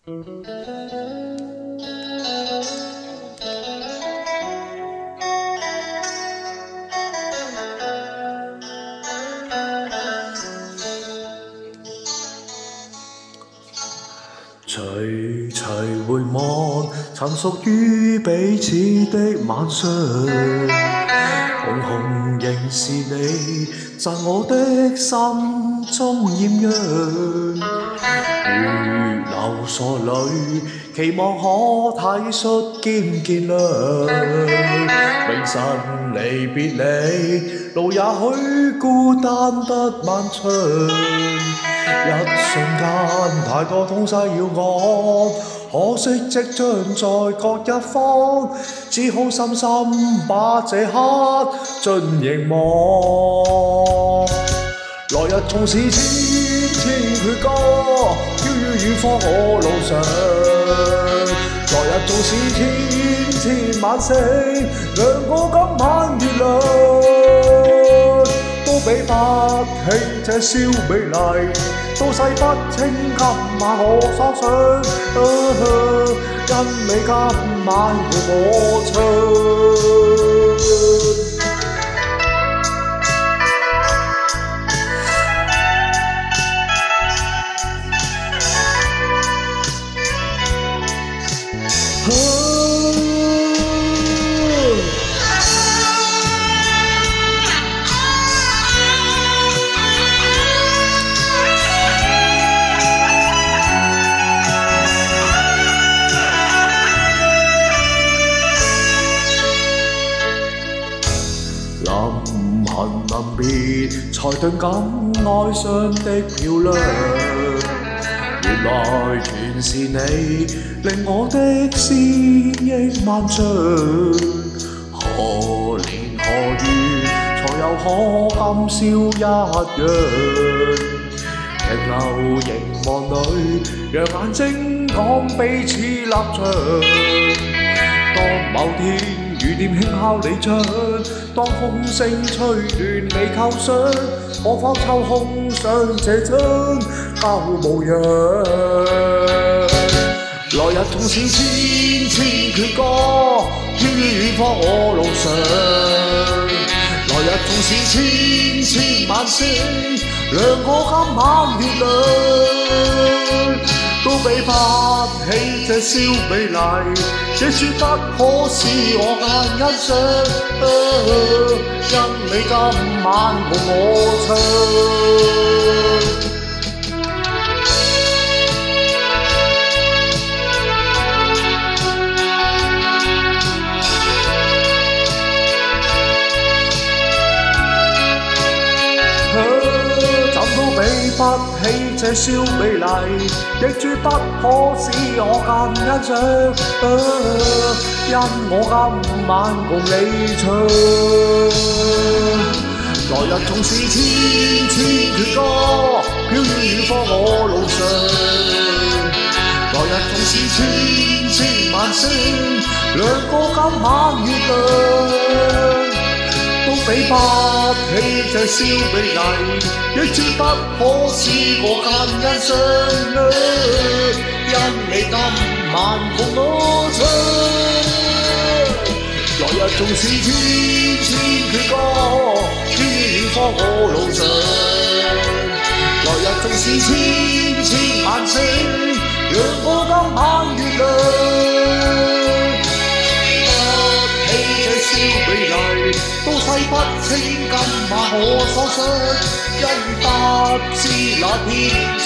徐徐回望，曾屬於彼此的晚上，紅紅仍是你，在我的心中豔陽。如流傻淚，期望可體恤兼見諒。永生離別離，路也許孤單得漫長。一瞬間，太多東西要講，可惜即將在各一方，只好深深把這刻盡凝望。來日縱使千千闕歌，飄於遠方我路上。來日縱使千千晚星，亮過今晚月亮，都比不起這宵美麗。都洗不清今晚我所想，因你今晚陪我唱。臨行臨別，才頓感哀傷的漂亮。原來全是你，令我的思憶漫長。何年何月，才又可今宵一樣？停留凝望裏，讓眼睛講彼此立場。當某天雨點輕敲你窗，當風聲吹亂你構想，可否抽空想這張交模樣？來日縱使千千闕歌，飄於遠方我路上。來日縱使千千晚星，亮過今晚月亮，都比不起這宵美麗。這絕不可使我眼欣賞，因你今晚共我唱。比不起這宵美麗，亦絕不可使我更欣賞，因我今晚共你唱。來日縱使千千闕歌，飄於遠方我路上。來日縱使千千晚星，亮過今晚月亮，都比不起這宵美麗，亦絕不可使我更欣賞，因你今晚共我唱。來日縱使千千闕歌，飄於遠方我路上。來日縱使千千晚星，亮過今晚月亮。宵美麗，都洗不清今晚我所想，因不知那天在